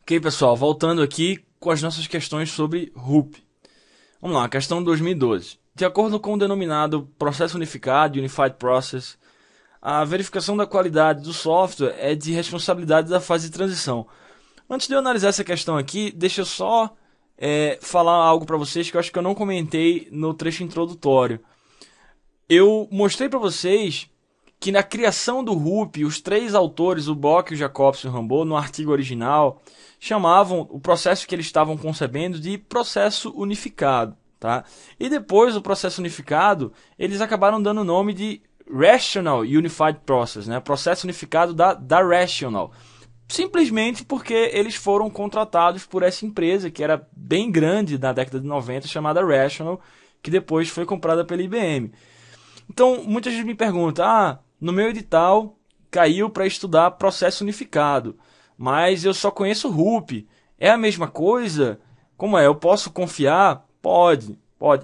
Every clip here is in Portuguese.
Ok, pessoal, voltando aqui com as nossas questões sobre RUP. Vamos lá, questão 2012. De acordo com o denominado Processo Unificado, Unified Process, a verificação da qualidade do software é de responsabilidade da fase de transição. Antes de eu analisar essa questão aqui, deixa eu só falar algo para vocês que eu acho que eu não comentei no trecho introdutório. Eu mostrei para vocês que na criação do RUP, os três autores, o Bock, o Jacobson e o Rambaud, no artigo original, chamavam o processo que eles estavam concebendo de processo unificado. Tá? E depois o processo unificado, eles acabaram dando o nome de Rational Unified Process, né? Processo unificado da Rational. Simplesmente porque eles foram contratados por essa empresa, que era bem grande na década de 90, chamada Rational, que depois foi comprada pela IBM. Então, muita gente me pergunta, no meu edital caiu para estudar processo unificado, mas eu só conheço RUP. É a mesma coisa? Como é? Eu posso confiar? Pode.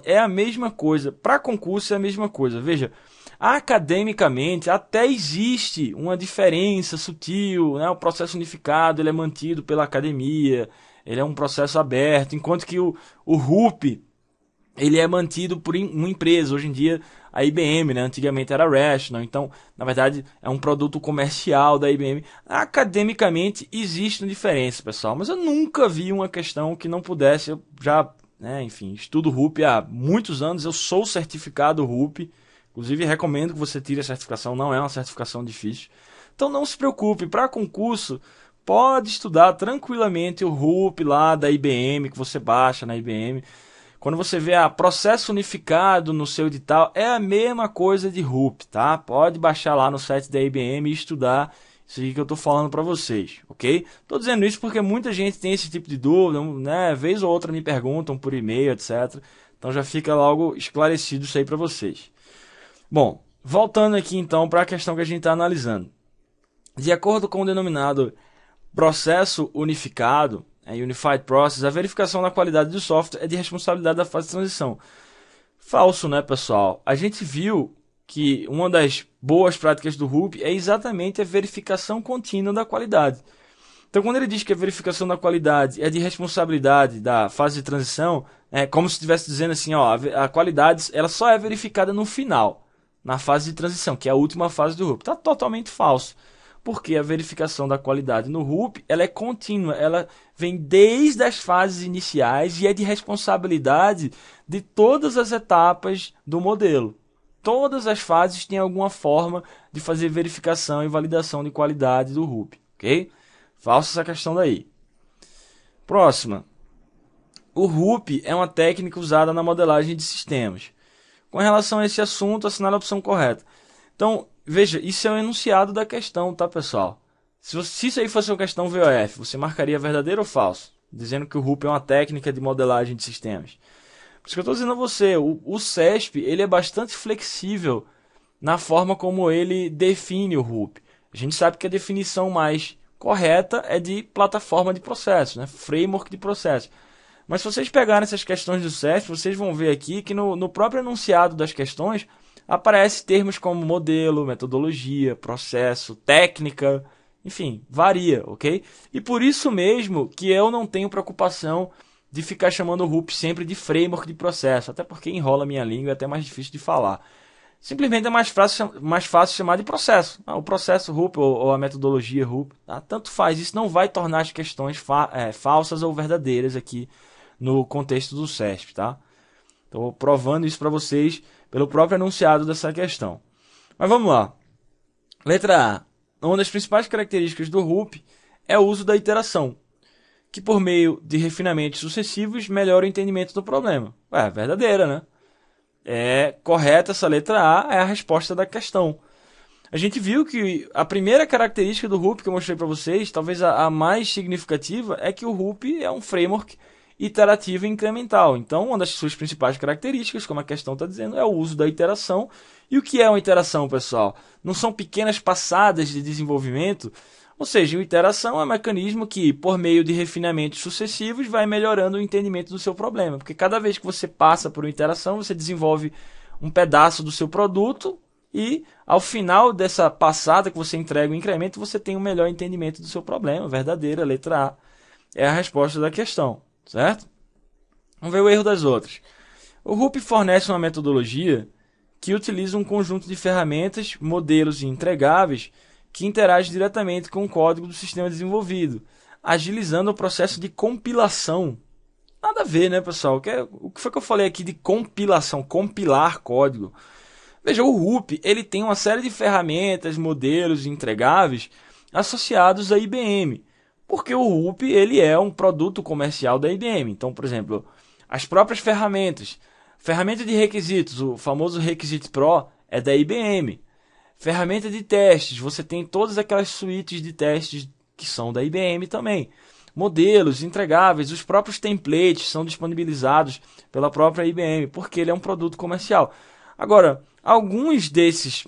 É a mesma coisa. Para concurso é a mesma coisa. Veja, academicamente até existe uma diferença sutil, né? O processo unificado ele é mantido pela academia, ele é um processo aberto, enquanto que o RUP ele é mantido por uma empresa. Hoje em dia a IBM, né? Antigamente era a Rational, então na verdade é um produto comercial da IBM. Academicamente existe uma diferença, pessoal, mas eu nunca vi uma questão que não pudesse. Eu já, enfim, estudo RUP há muitos anos, eu sou certificado RUP, inclusive recomendo que você tire a certificação, não é uma certificação difícil. Então não se preocupe, para concurso pode estudar tranquilamente o RUP lá da IBM, que você baixa na IBM. Quando você vê processo unificado no seu edital, é a mesma coisa de RUP, tá? Pode baixar lá no site da IBM e estudar isso aí que eu estou falando para vocês, ok? Estou dizendo isso porque muita gente tem esse tipo de dúvida, né? Vez ou outra me perguntam por e-mail, etc. Então já fica logo esclarecido isso aí para vocês. Bom, voltando aqui então para a questão que a gente está analisando. De acordo com o denominado processo unificado, Unified Process, a verificação da qualidade do software é de responsabilidade da fase de transição. Falso, né, pessoal? A gente viu que uma das boas práticas do RUP é exatamente a verificação contínua da qualidade. Então, quando ele diz que a verificação da qualidade é de responsabilidade da fase de transição, é como se estivesse dizendo assim, a qualidade ela só é verificada no final, na fase de transição, que é a última fase do RUP. Está totalmente falso. Porque a verificação da qualidade no RUP ela é contínua, ela vem desde as fases iniciais e é de responsabilidade de todas as etapas do modelo. Todas as fases têm alguma forma de fazer verificação e validação de qualidade do RUP, ok? Falsa essa questão daí. Próxima. O RUP é uma técnica usada na modelagem de sistemas. Com relação a esse assunto, assinale a opção correta. Então, veja, isso é um enunciado da questão, tá, pessoal? Se isso aí fosse uma questão VOF, você marcaria verdadeiro ou falso? Dizendo que o RUP é uma técnica de modelagem de sistemas. Por isso que eu estou dizendo a você, o CESP ele é bastante flexível na forma como ele define o RUP. A gente sabe que a definição mais correta é de plataforma de processo, né? Framework de processo. Mas se vocês pegarem essas questões do CESP, vocês vão ver aqui que no próprio enunciado das questões aparece termos como modelo, metodologia, processo, técnica, enfim, varia, ok? E por isso mesmo que eu não tenho preocupação de ficar chamando o RUP sempre de framework de processo, até porque enrola a minha língua e é até mais difícil de falar. Simplesmente é mais fácil chamar de processo. O processo RUP ou a metodologia RUP, tá? Tanto faz, isso não vai tornar as questões falsas ou verdadeiras aqui no contexto do CESP, tá? Estou provando isso para vocês pelo próprio enunciado dessa questão. Mas vamos lá. Letra A. Uma das principais características do RUP é o uso da iteração, que por meio de refinamentos sucessivos melhora o entendimento do problema. Verdadeira, né? É correta essa letra A, é a resposta da questão. A gente viu que a primeira característica do RUP que eu mostrei para vocês, talvez a mais significativa, é que o RUP é um framework iterativo e incremental. Então, uma das suas principais características, como a questão está dizendo, é o uso da iteração. E o que é uma iteração, pessoal? Não são pequenas passadas de desenvolvimento? Ou seja, uma iteração é um mecanismo que, por meio de refinamentos sucessivos, vai melhorando o entendimento do seu problema. Porque cada vez que você passa por uma iteração, você desenvolve um pedaço do seu produto e, ao final dessa passada que você entrega o incremento, você tem um melhor entendimento do seu problema. Verdadeira, letra A. é a resposta da questão, certo? Vamos ver o erro das outras. O Rup fornece uma metodologia que utiliza um conjunto de ferramentas, modelos e entregáveis que interagem diretamente com o código do sistema desenvolvido, agilizando o processo de compilação. Nada a ver, né, pessoal? O que foi que eu falei aqui de compilação? Compilar código. Veja, o Rup ele tem uma série de ferramentas, modelos e entregáveis associados à IBM, porque o Rup ele é um produto comercial da IBM. Então, por exemplo, as próprias ferramentas, ferramenta de requisitos, o famoso Requisite Pro é da IBM. Ferramenta de testes, você tem todas aquelas suítes de testes que são da IBM também. Modelos, entregáveis, os próprios templates são disponibilizados pela própria IBM, porque ele é um produto comercial. Agora, alguns desses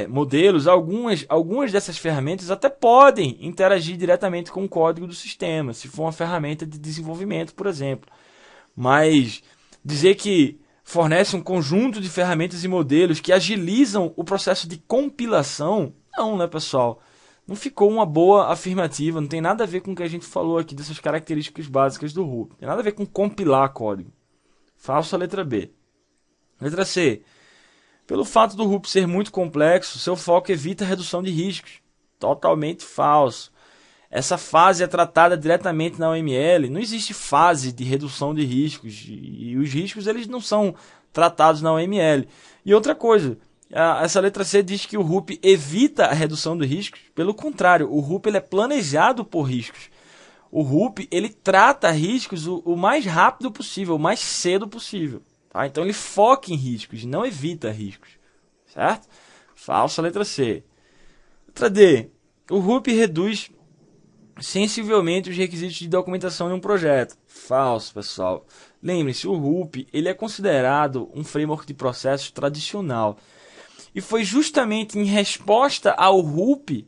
modelos, algumas dessas ferramentas até podem interagir diretamente com o código do sistema, se for uma ferramenta de desenvolvimento, por exemplo. Mas dizer que fornece um conjunto de ferramentas e modelos que agilizam o processo de compilação, não, né, pessoal? Não ficou uma boa afirmativa, não tem nada a ver com o que a gente falou aqui dessas características básicas do Rup. Tem nada a ver com compilar código. Falso a letra B. Letra C. Pelo fato do Rup ser muito complexo, seu foco evita a redução de riscos. Totalmente falso. Essa fase é tratada diretamente na OML. Não existe fase de redução de riscos. E os riscos eles não são tratados na OML. E outra coisa, essa letra C diz que o Rup evita a redução de riscos. Pelo contrário, o Rup ele é planejado por riscos. O Rup ele trata riscos o mais rápido possível, o mais cedo possível. Tá? Então ele foca em riscos, não evita riscos. Certo? Falsa letra C. Letra D. O Rup reduz sensivelmente os requisitos de documentação de um projeto. Falso, pessoal. Lembre-se, o Rup ele é considerado um framework de processos tradicional. E foi justamente em resposta ao Rup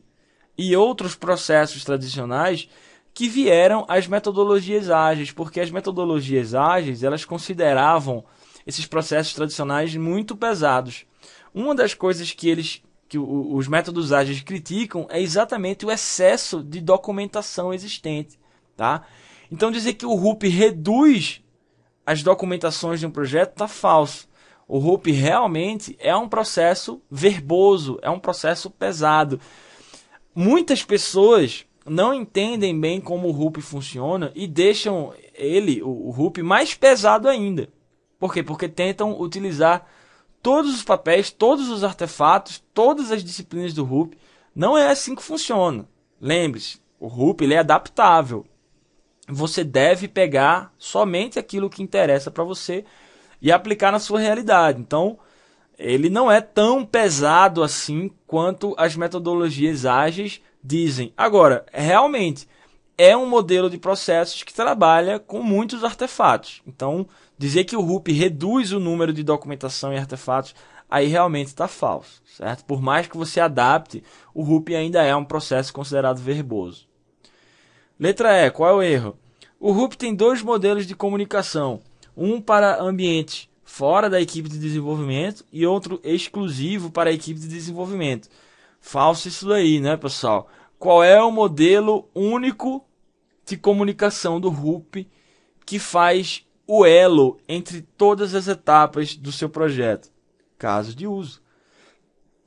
e outros processos tradicionais que vieram as metodologias ágeis, porque as metodologias ágeis elas consideravam esses processos tradicionais muito pesados. Uma das coisas que os métodos ágeis criticam é exatamente o excesso de documentação existente. Tá? Então dizer que o Rup reduz as documentações de um projeto está falso. O Rup realmente é um processo verboso, é um processo pesado. Muitas pessoas não entendem bem como o Rup funciona e deixam o Rup, mais pesado ainda. Por quê? Porque tentam utilizar todos os papéis, todos os artefatos, todas as disciplinas do Rup. Não é assim que funciona. Lembre-se, o Rup ele é adaptável. Você deve pegar somente aquilo que interessa para você e aplicar na sua realidade. Então, ele não é tão pesado assim quanto as metodologias ágeis dizem. Agora, realmente, é um modelo de processos que trabalha com muitos artefatos. Então, dizer que o Rup reduz o número de documentação e artefatos, aí realmente está falso, certo? Por mais que você adapte, o Rup ainda é um processo considerado verboso. Letra E, qual é o erro? O Rup tem dois modelos de comunicação. Um para ambientes fora da equipe de desenvolvimento e outro exclusivo para a equipe de desenvolvimento. Falso isso daí, né, pessoal? Qual é o modelo único de comunicação do Rup que faz o elo entre todas as etapas do seu projeto? Casos de uso.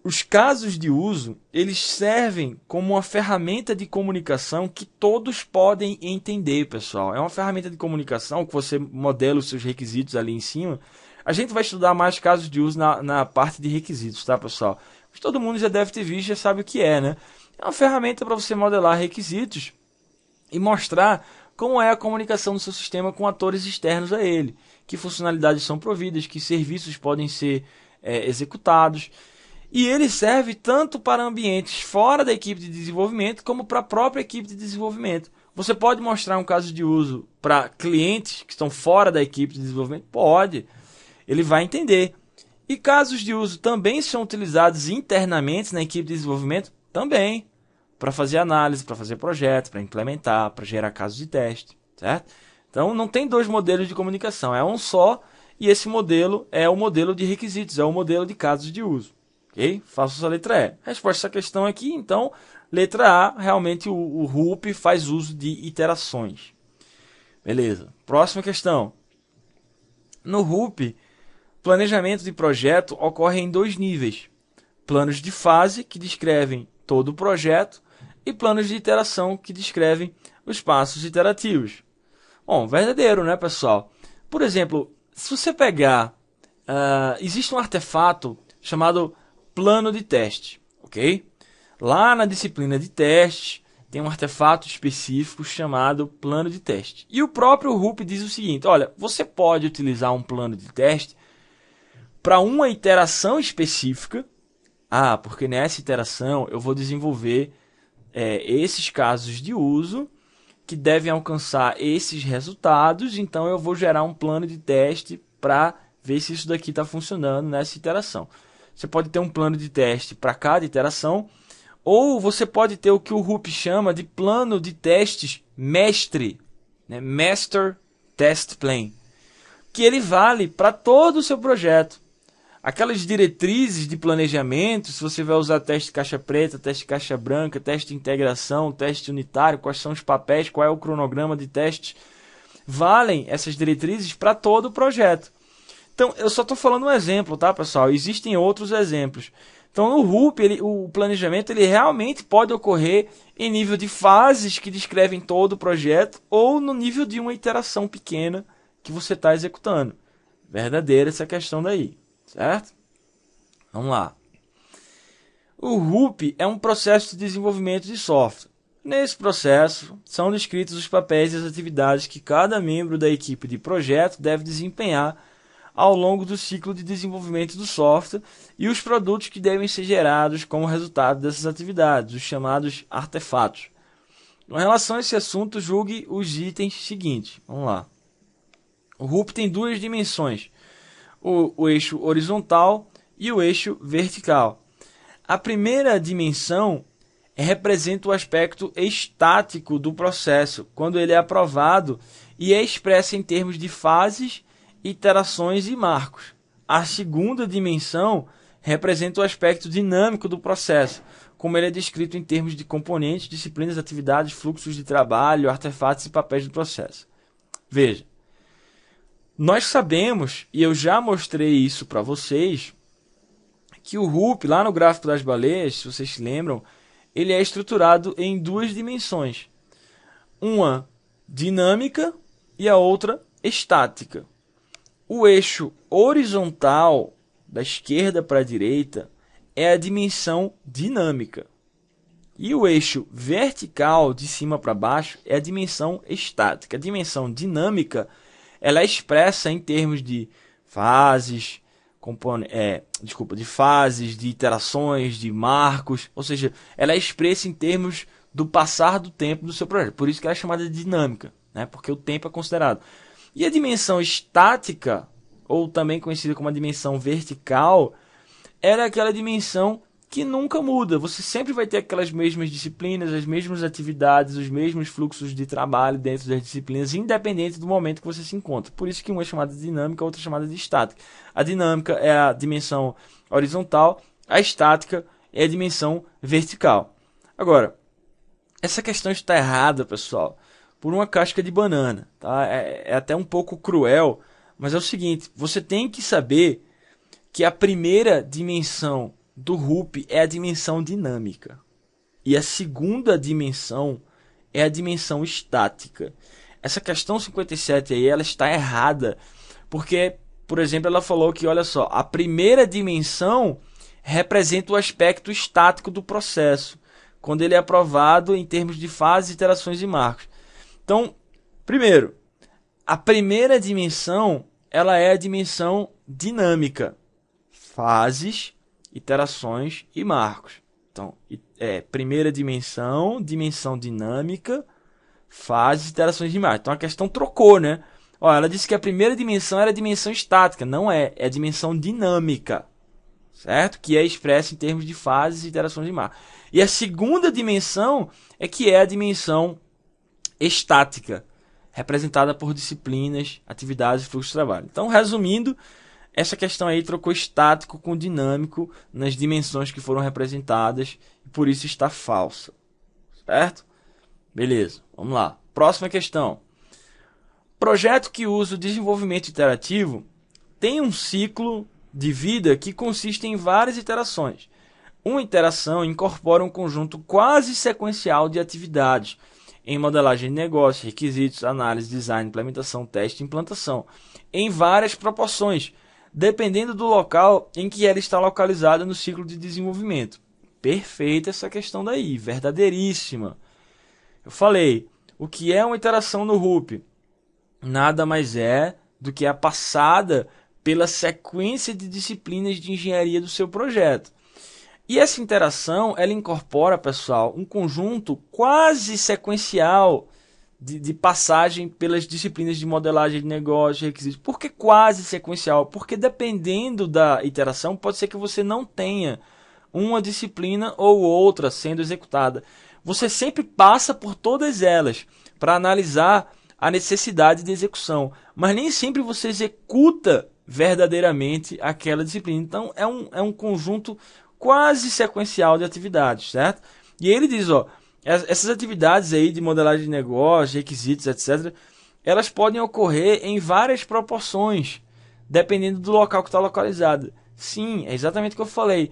Os casos de uso, eles servem como uma ferramenta de comunicação que todos podem entender, pessoal. É uma ferramenta de comunicação que você modela os seus requisitos ali em cima. A gente vai estudar mais casos de uso na parte de requisitos, tá, pessoal? Mas todo mundo já deve ter visto, já sabe o que é, né? É uma ferramenta para você modelar requisitos e mostrar como é a comunicação do seu sistema com atores externos a ele. Que funcionalidades são providas, que serviços podem ser executados. E ele serve tanto para ambientes fora da equipe de desenvolvimento como para a própria equipe de desenvolvimento. Você pode mostrar um caso de uso para clientes que estão fora da equipe de desenvolvimento? Pode. Ele vai entender. E casos de uso também são utilizados internamente na equipe de desenvolvimento? Também. Para fazer análise, para fazer projetos, para implementar, para gerar casos de teste. Certo? Então não tem dois modelos de comunicação. É um só e esse modelo é o modelo de requisitos, é o modelo de casos de uso. Ok? Faça a letra E. Resposta a essa questão aqui, então, letra A, realmente o Rup faz uso de iterações. Beleza. Próxima questão. No RUP, planejamento de projeto ocorre em dois níveis. Planos de fase, que descrevem todo o projeto, e planos de iteração, que descrevem os passos iterativos. Bom, verdadeiro, né, pessoal? Por exemplo, se você pegar... existe um artefato chamado plano de teste, ok? Lá na disciplina de testes, tem um artefato específico chamado plano de teste. E o próprio RUP diz o seguinte, olha, você pode utilizar um plano de teste para uma iteração específica. Porque nessa iteração eu vou desenvolver esses casos de uso que devem alcançar esses resultados, então eu vou gerar um plano de teste para ver se isso daqui está funcionando nessa iteração. Você pode ter um plano de teste para cada iteração, ou você pode ter o que o RUP chama de plano de testes mestre, né? Master Test Plan, que ele vale para todo o seu projeto. Aquelas diretrizes de planejamento, se você vai usar teste caixa preta, teste caixa branca, teste de integração, teste unitário, quais são os papéis, qual é o cronograma de testes, valem essas diretrizes para todo o projeto. Então, eu só estou falando um exemplo, tá, pessoal? Existem outros exemplos. Então, no RUP, o planejamento ele realmente pode ocorrer em nível de fases que descrevem todo o projeto ou no nível de uma iteração pequena que você está executando. Verdadeira essa questão daí, certo? Vamos lá. O RUP é um processo de desenvolvimento de software. Nesse processo, são descritos os papéis e as atividades que cada membro da equipe de projeto deve desempenhar ao longo do ciclo de desenvolvimento do software e os produtos que devem ser gerados como resultado dessas atividades, os chamados artefatos. Em relação a esse assunto, julgue os itens seguintes. Vamos lá. O RUP tem duas dimensões, o eixo horizontal e o eixo vertical. A primeira dimensão representa o aspecto estático do processo, quando ele é aprovado e é expresso em termos de fases, iterações e marcos. A segunda dimensão representa o aspecto dinâmico do processo, como ele é descrito em termos de componentes, disciplinas, atividades, fluxos de trabalho, artefatos e papéis do processo. Veja, nós sabemos, e eu já mostrei isso para vocês, que o RUP, lá no gráfico das baleias, se vocês se lembram, ele é estruturado em duas dimensões. Uma dinâmica e a outra estática. O eixo horizontal, da esquerda para a direita, é a dimensão dinâmica. E o eixo vertical, de cima para baixo, é a dimensão estática. A dimensão dinâmica ela é expressa em termos de fases, de fases, de iterações, de marcos. Ou seja, ela é expressa em termos do passar do tempo do seu projeto. Por isso que ela é chamada de dinâmica, né? Porque o tempo é considerado. E a dimensão estática, ou também conhecida como a dimensão vertical, era aquela dimensão que nunca muda. Você sempre vai ter aquelas mesmas disciplinas, as mesmas atividades, os mesmos fluxos de trabalho dentro das disciplinas, independente do momento que você se encontra. Por isso que uma é chamada de dinâmica, a outra é chamada de estática. A dinâmica é a dimensão horizontal, a estática é a dimensão vertical. Agora, essa questão está errada, pessoal, por uma casca de banana. Tá? É até um pouco cruel, mas é o seguinte, você tem que saber que a primeira dimensão do RUP é a dimensão dinâmica. E a segunda dimensão é a dimensão estática. Essa questão 57 aí, ela está errada. Porque, por exemplo, ela falou que, olha só, a primeira dimensão representa o aspecto estático do processo, quando ele é aprovado em termos de fases, iterações e marcos. Então, primeiro, a primeira dimensão, ela é a dimensão dinâmica. Fases, iterações e marcos. Então, primeira dimensão, dimensão dinâmica, fases, iterações e marcos. Então, a questão trocou, né? Ó, ela disse que a primeira dimensão era a dimensão estática. Não é. É a dimensão dinâmica. Certo? Que é expressa em termos de fases, iterações e marcos. E a segunda dimensão é que é a dimensão estática, representada por disciplinas, atividades e fluxo de trabalho. Então, resumindo, essa questão aí trocou estático com dinâmico nas dimensões que foram representadas e por isso está falsa. Certo? Beleza, vamos lá. Próxima questão. Projeto que usa o desenvolvimento iterativo tem um ciclo de vida que consiste em várias iterações. Uma iteração incorpora um conjunto quase sequencial de atividades em modelagem de negócio, requisitos, análise, design, implementação, teste e implantação, em várias proporções, dependendo do local em que ela está localizada no ciclo de desenvolvimento. Perfeita essa questão daí, verdadeiríssima. Eu falei, o que é uma iteração no Ruby? Nada mais é do que a passada pela sequência de disciplinas de engenharia do seu projeto. E essa interação, ela incorpora, pessoal, um conjunto quase sequencial de passagem pelas disciplinas de modelagem de negócio, requisitos. Por que quase sequencial? Porque dependendo da iteração, pode ser que você não tenha uma disciplina ou outra sendo executada. Você sempre passa por todas elas para analisar a necessidade de execução, mas nem sempre você executa verdadeiramente aquela disciplina. Então, é um conjunto quase sequencial de atividades, certo? E ele diz, ó, essas atividades aí de modelagem de negócio, requisitos, etc., elas podem ocorrer em várias proporções, dependendo do local que está localizado. Sim, é exatamente o que eu falei,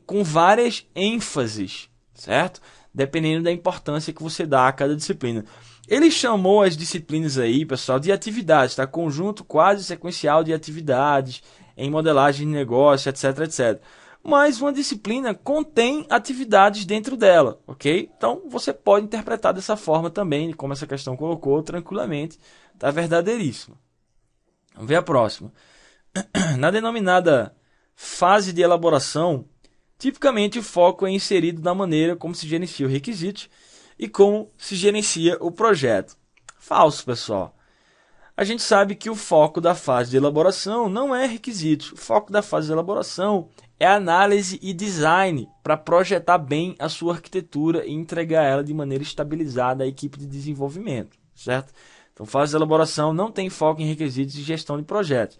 com várias ênfases, certo? Dependendo da importância que você dá a cada disciplina. Ele chamou as disciplinas aí, pessoal, de atividades, tá? Conjunto quase sequencial de atividades em modelagem de negócio, etc, etc. Mas uma disciplina contém atividades dentro dela, ok? Então, você pode interpretar dessa forma também, como essa questão colocou, tranquilamente, tá verdadeiríssimo. Vamos ver a próxima. Na denominada fase de elaboração, tipicamente o foco é inserido na maneira como se gerencia o requisito e como se gerencia o projeto. Falso, pessoal. A gente sabe que o foco da fase de elaboração não é requisitos. O foco da fase de elaboração é análise e design para projetar bem a sua arquitetura e entregar ela de maneira estabilizada à equipe de desenvolvimento, certo? Então, fase de elaboração não tem foco em requisitos e gestão de projetos.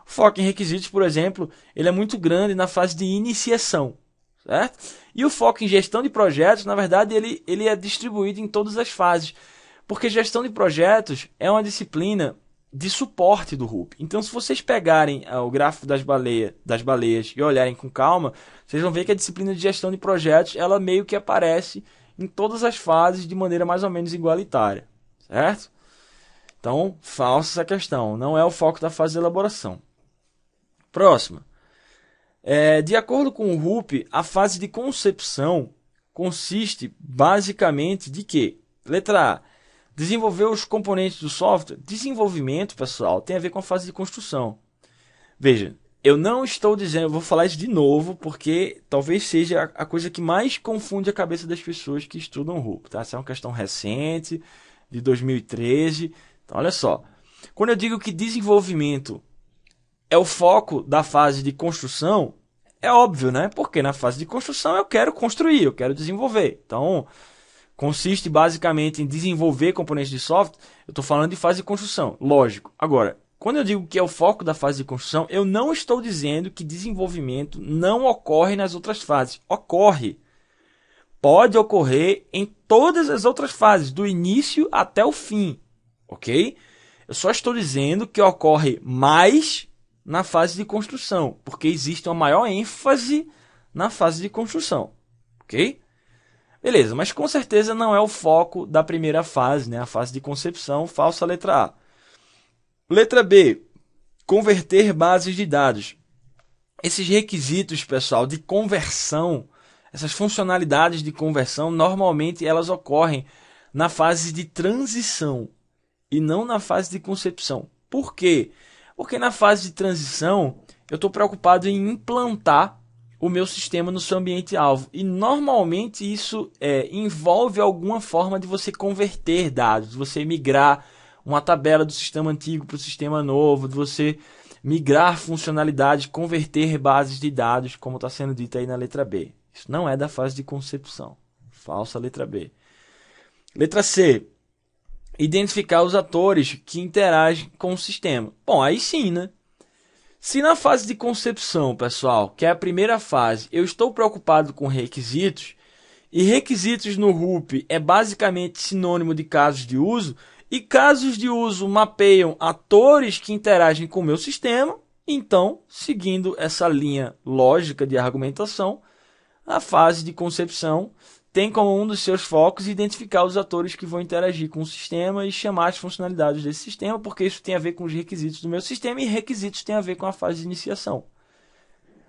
O foco em requisitos, por exemplo, ele é muito grande na fase de iniciação, certo? E o foco em gestão de projetos, na verdade, ele é distribuído em todas as fases, porque gestão de projetos é uma disciplina de suporte do Ruby. Então, se vocês pegarem o gráfico das baleias e olharem com calma, vocês vão ver que a disciplina de gestão de projetos, ela meio que aparece em todas as fases de maneira mais ou menos igualitária, certo? Então, falsa essa questão. Não é o foco da fase de elaboração. Próxima. De acordo com o Ruby, a fase de concepção consiste basicamente de quê? Letra A. Desenvolver os componentes do software. Desenvolvimento, pessoal, tem a ver com a fase de construção. Veja, eu não estou dizendo, eu vou falar isso de novo, porque talvez seja a coisa que mais confunde a cabeça das pessoas que estudam Ruby. Tá? Essa é uma questão recente, de 2013. Então, olha só. Quando eu digo que desenvolvimento é o foco da fase de construção, é óbvio, né? Porque na fase de construção eu quero construir, eu quero desenvolver. Então, consiste basicamente em desenvolver componentes de software. Eu estou falando de fase de construção, lógico. Agora, quando eu digo que é o foco da fase de construção, eu não estou dizendo que desenvolvimento não ocorre nas outras fases. Ocorre. Pode ocorrer em todas as outras fases, do início até o fim. Ok? Eu só estou dizendo que ocorre mais na fase de construção, porque existe uma maior ênfase na fase de construção. Ok? Beleza, mas com certeza não é o foco da primeira fase, né? A fase de concepção, falsa letra A. Letra B, converter bases de dados. Esses requisitos, pessoal, de conversão, essas funcionalidades de conversão, normalmente elas ocorrem na fase de transição e não na fase de concepção. Por quê? Porque na fase de transição eu estou preocupado em implantar o meu sistema no seu ambiente-alvo. E normalmente isso envolve alguma forma de você converter dados, de você migrar uma tabela do sistema antigo para o sistema novo, de você migrar funcionalidades, converter bases de dados, como está sendo dito aí na letra B. Isso não é da fase de concepção. Falsa letra B. Letra C. Identificar os atores que interagem com o sistema. Bom, aí sim, né? Se na fase de concepção, pessoal, que é a primeira fase, eu estou preocupado com requisitos, e requisitos no Ruby é basicamente sinônimo de casos de uso, E casos de uso mapeiam atores que interagem com o meu sistema. Então, seguindo essa linha lógica de argumentação, a fase de concepção tem como um dos seus focos identificar os atores que vão interagir com o sistema e chamar as funcionalidades desse sistema, porque isso tem a ver com os requisitos do meu sistema e requisitos tem a ver com a fase de iniciação.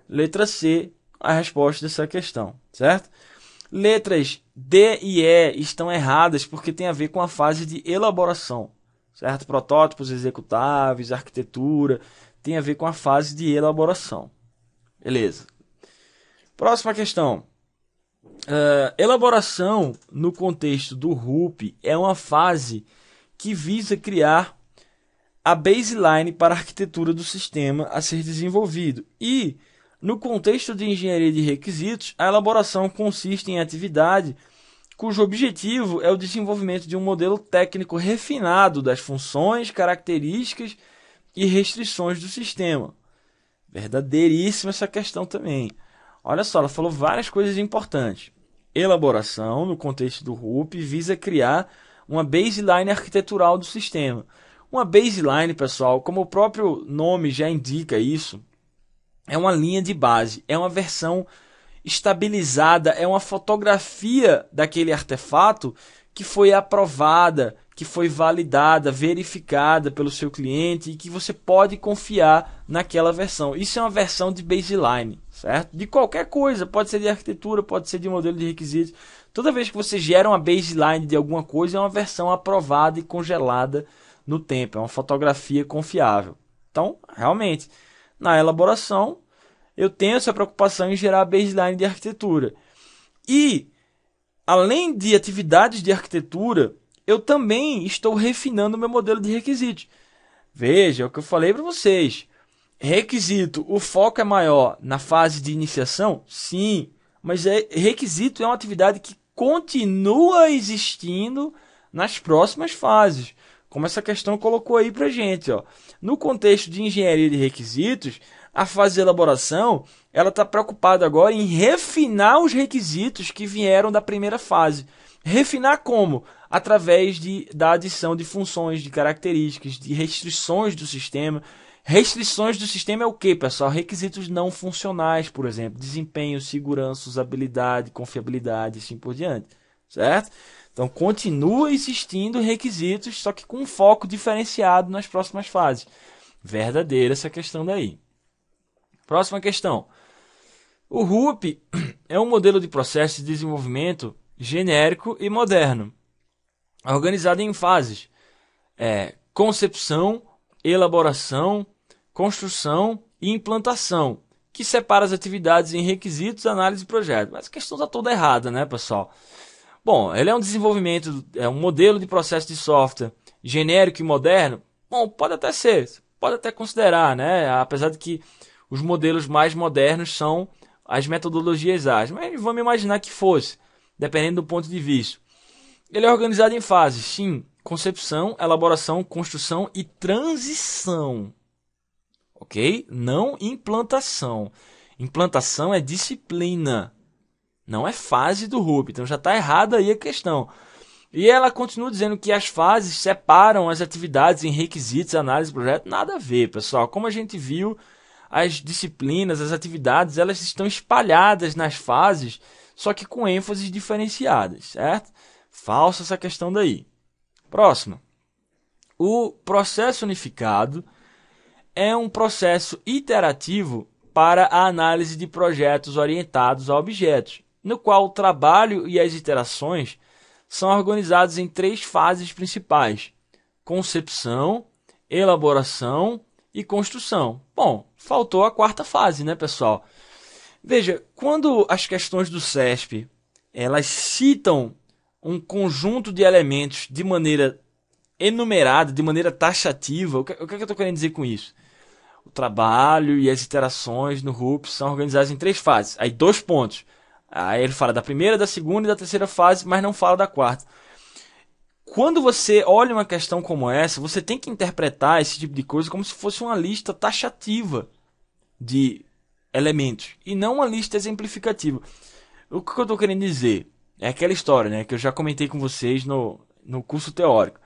Letra C, a resposta dessa questão, certo? Letras D e E estão erradas porque tem a ver com a fase de elaboração, certo? Protótipos executáveis, arquitetura, tem a ver com a fase de elaboração. Beleza. Próxima questão. Elaboração no contexto do RUP é uma fase que visa criar a baseline para a arquitetura do sistema a ser desenvolvido. E, no contexto de engenharia de requisitos, a elaboração consiste em atividade cujo objetivo é o desenvolvimento de um modelo técnico refinado das funções, características e restrições do sistema. Verdadeiríssima essa questão também. Olha só, ela falou várias coisas importantes. Elaboração, no contexto do RUP, visa criar uma baseline arquitetural do sistema. Uma baseline, pessoal, como o próprio nome já indica isso, é uma linha de base, é uma versão estabilizada, é uma fotografia daquele artefato que foi aprovada, que foi validada, verificada pelo seu cliente e que você pode confiar naquela versão. Isso é uma versão de baseline, certo? De qualquer coisa, pode ser de arquitetura, pode ser de modelo de requisitos. Toda vez que você gera uma baseline de alguma coisa, é uma versão aprovada e congelada no tempo, é uma fotografia confiável. Então, realmente, na elaboração, eu tenho essa preocupação em gerar a baseline de arquitetura. E, além de atividades de arquitetura, eu também estou refinando o meu modelo de requisitos. Veja, é o que eu falei para vocês. Requisito, o foco é maior na fase de iniciação? Sim, mas requisito é uma atividade que continua existindo nas próximas fases. Como essa questão colocou aí para gente. Ó. No contexto de engenharia de requisitos, a fase de elaboração ela está preocupada agora em refinar os requisitos que vieram da primeira fase. Refinar como? Através da adição de funções, de características, de restrições do sistema. Restrições do sistema é o que, pessoal? Requisitos não funcionais, por exemplo. Desempenho, segurança, usabilidade, confiabilidade e assim por diante. Certo? Então, continua existindo requisitos, só que com um foco diferenciado nas próximas fases. Verdadeira essa questão daí. Próxima questão. O RUP é um modelo de processo de desenvolvimento genérico e moderno, organizado em fases. Concepção, elaboração, construção e implantação, que separa as atividades em requisitos, análise e projeto. Mas a questão está toda errada, né, pessoal? Bom, ele é um desenvolvimento, é um modelo de processo de software genérico e moderno. Bom, pode até ser, pode até considerar, né? Apesar de que os modelos mais modernos são as metodologias ágeis. Mas vamos imaginar que fosse, dependendo do ponto de vista. Ele é organizado em fases, sim. Concepção, elaboração, construção e transição. Ok? Não implantação. Implantação é disciplina. Não é fase do RUP. Então já está errada aí a questão. E ela continua dizendo que as fases separam as atividades em requisitos, análise, projeto. Nada a ver, pessoal. Como a gente viu, as disciplinas, as atividades, elas estão espalhadas nas fases, só que com ênfases diferenciadas, certo? Falsa essa questão daí. Próximo. O processo unificado é um processo iterativo para a análise de projetos orientados a objetos, no qual o trabalho e as iterações são organizados em 3 fases principais: concepção, elaboração e construção. Bom, faltou a 4ª fase, né, pessoal? Veja, quando as questões do CESP elas citam um conjunto de elementos de maneira enumerada, de maneira taxativa, o que é que eu estou querendo dizer com isso? O trabalho e as iterações no RUP são organizados em 3 fases. Aí 2 pontos. Aí ele fala da primeira, da segunda e da terceira fase, mas não fala da 4ª. Quando você olha uma questão como essa, você tem que interpretar esse tipo de coisa como se fosse uma lista taxativa de elementos e não uma lista exemplificativa. O que eu estou querendo dizer? É aquela história, né, que eu já comentei com vocês no curso teórico.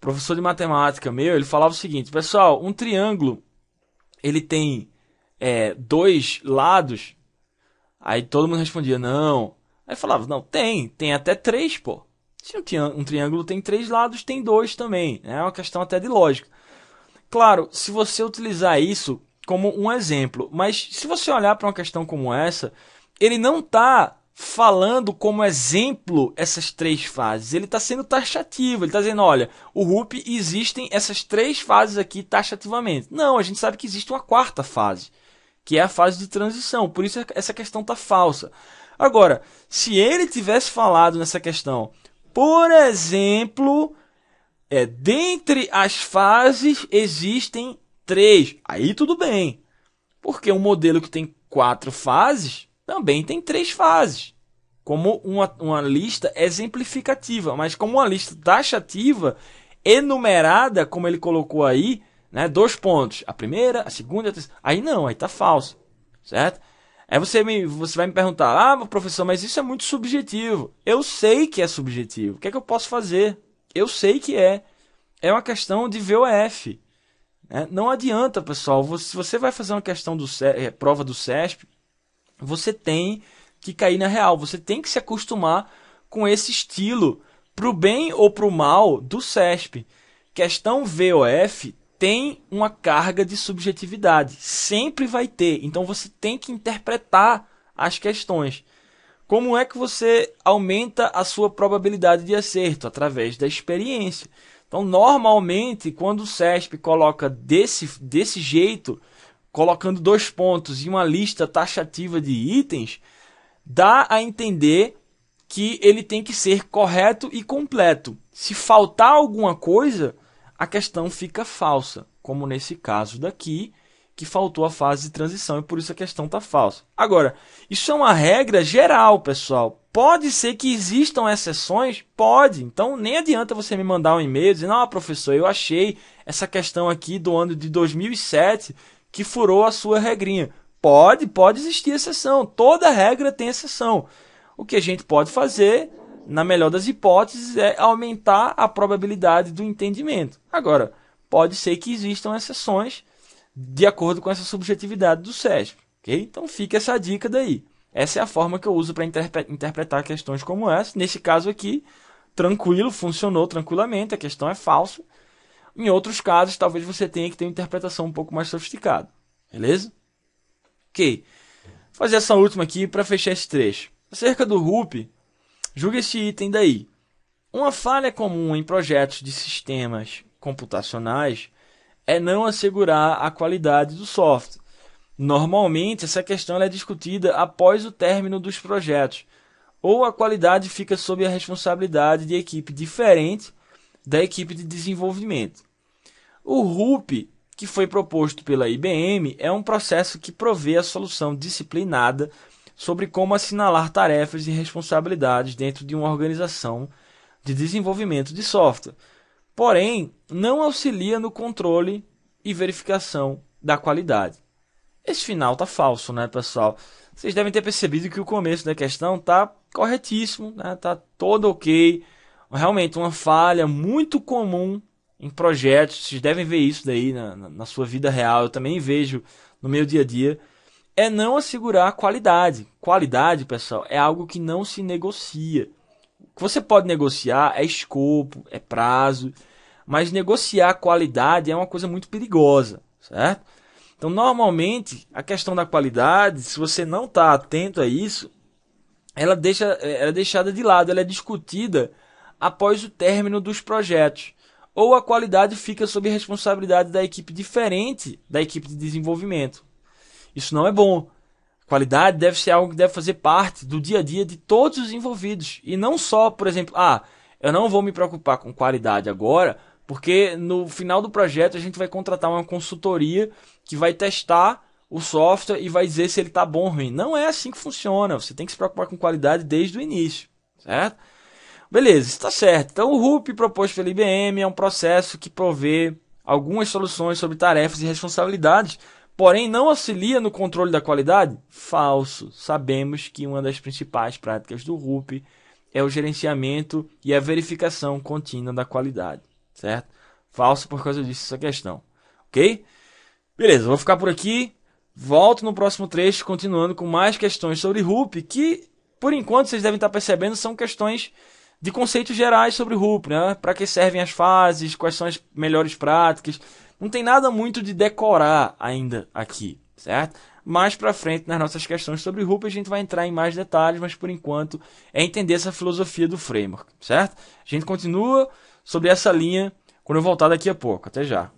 professor de matemática meu, ele falava o seguinte: pessoal, um triângulo, ele tem dois lados. Aí todo mundo respondia, não. Aí falava, não, tem até três, pô. Se um triângulo tem três lados, tem dois também. É uma questão até de lógica. Claro, se você utilizar isso como um exemplo, mas se você olhar para uma questão como essa, ele não está falando como exemplo essas três fases. Ele está sendo taxativo. Ele está dizendo, olha, o RUP existem essas três fases aqui taxativamente. Não, a gente sabe que existe uma quarta fase, que é a fase de transição. Por isso essa questão está falsa. Agora, se ele tivesse falado nessa questão, por exemplo, dentre as fases existem três. Aí tudo bem. Porque um modelo que tem 4 fases também tem 3 fases. Como uma lista exemplificativa. Mas como uma lista taxativa, enumerada, como ele colocou aí, né, 2 pontos. A primeira, a segunda e a terceira. Aí não, aí está falso. Certo? Aí você vai me perguntar, professor, mas isso é muito subjetivo. Eu sei que é subjetivo. O que é que eu posso fazer? Eu sei que é. É uma questão de VOF. Não adianta, pessoal. Se você vai fazer uma questão prova do CESP, você tem que cair na real. Você tem que se acostumar com esse estilo, para o bem ou para o mal, do CESP. Questão VOF tem uma carga de subjetividade. Sempre vai ter. Então você tem que interpretar as questões. Como é que você aumenta a sua probabilidade de acerto? Através da experiência. Então, normalmente, quando o CESP coloca desse jeito, colocando 2 pontos e uma lista taxativa de itens, dá a entender que ele tem que ser correto e completo. Se faltar alguma coisa, a questão fica falsa, como nesse caso daqui, que faltou a fase de transição e por isso a questão está falsa. Agora, isso é uma regra geral, pessoal. Pode ser que existam exceções? Pode. Então, nem adianta você me mandar um e-mail dizendo, professor, eu achei essa questão aqui do ano de 2007 que furou a sua regrinha. Pode existir exceção. Toda regra tem exceção. O que a gente pode fazer, na melhor das hipóteses, é aumentar a probabilidade do entendimento. Agora, pode ser que existam exceções de acordo com essa subjetividade do CESP. Okay? Então, fica essa dica daí. Essa é a forma que eu uso para interpretar questões como essa. Nesse caso aqui, tranquilo, funcionou tranquilamente, a questão é falsa. Em outros casos, talvez você tenha que ter uma interpretação um pouco mais sofisticada. Beleza? Ok. Vou fazer essa última aqui para fechar esse trecho. Acerca do RUP, julgue esse item daí. Uma falha comum em projetos de sistemas computacionais é não assegurar a qualidade do software. Normalmente, essa questão é discutida após o término dos projetos, ou a qualidade fica sob a responsabilidade de equipe diferente da equipe de desenvolvimento. O RUP, que foi proposto pela IBM, é um processo que provê a solução disciplinada sobre como assinalar tarefas e responsabilidades dentro de uma organização de desenvolvimento de software. Porém, não auxilia no controle e verificação da qualidade. Esse final está falso, né, pessoal? Vocês devem ter percebido que o começo da questão está corretíssimo, né? Tá todo ok. Realmente, uma falha muito comum em projetos, vocês devem ver isso daí na sua vida real, eu também vejo no meu dia a dia, é não assegurar a qualidade. Qualidade, pessoal, é algo que não se negocia. O que você pode negociar é escopo, é prazo, mas negociar qualidade é uma coisa muito perigosa, certo? Então, normalmente, a questão da qualidade, se você não está atento a isso, ela é deixada de lado, ela é discutida após o término dos projetos. Ou a qualidade fica sob responsabilidade da equipe diferente da equipe de desenvolvimento. Isso não é bom. Qualidade deve ser algo que deve fazer parte do dia a dia de todos os envolvidos. E não só, por exemplo, eu não vou me preocupar com qualidade agora, porque no final do projeto a gente vai contratar uma consultoria que vai testar o software e vai dizer se ele está bom ou ruim. Não é assim que funciona. Você tem que se preocupar com qualidade desde o início, certo? Beleza, está certo. Então o RUP proposto pela IBM é um processo que provê algumas soluções sobre tarefas e responsabilidades, porém não auxilia no controle da qualidade? Falso. Sabemos que uma das principais práticas do RUP é o gerenciamento e a verificação contínua da qualidade, certo? falso por causa disso essa questão. Ok? Beleza, vou ficar por aqui. Volto no próximo trecho, continuando com mais questões sobre Rup, que, por enquanto, vocês devem estar percebendo, são questões de conceitos gerais sobre Rup, né? Para que servem as fases, quais são as melhores práticas. Não tem nada muito de decorar ainda aqui, certo? Mais para frente, nas nossas questões sobre Rup, a gente vai entrar em mais detalhes, mas por enquanto é entender essa filosofia do framework, certo? A gente continua sobre essa linha quando eu voltar daqui a pouco. Até já.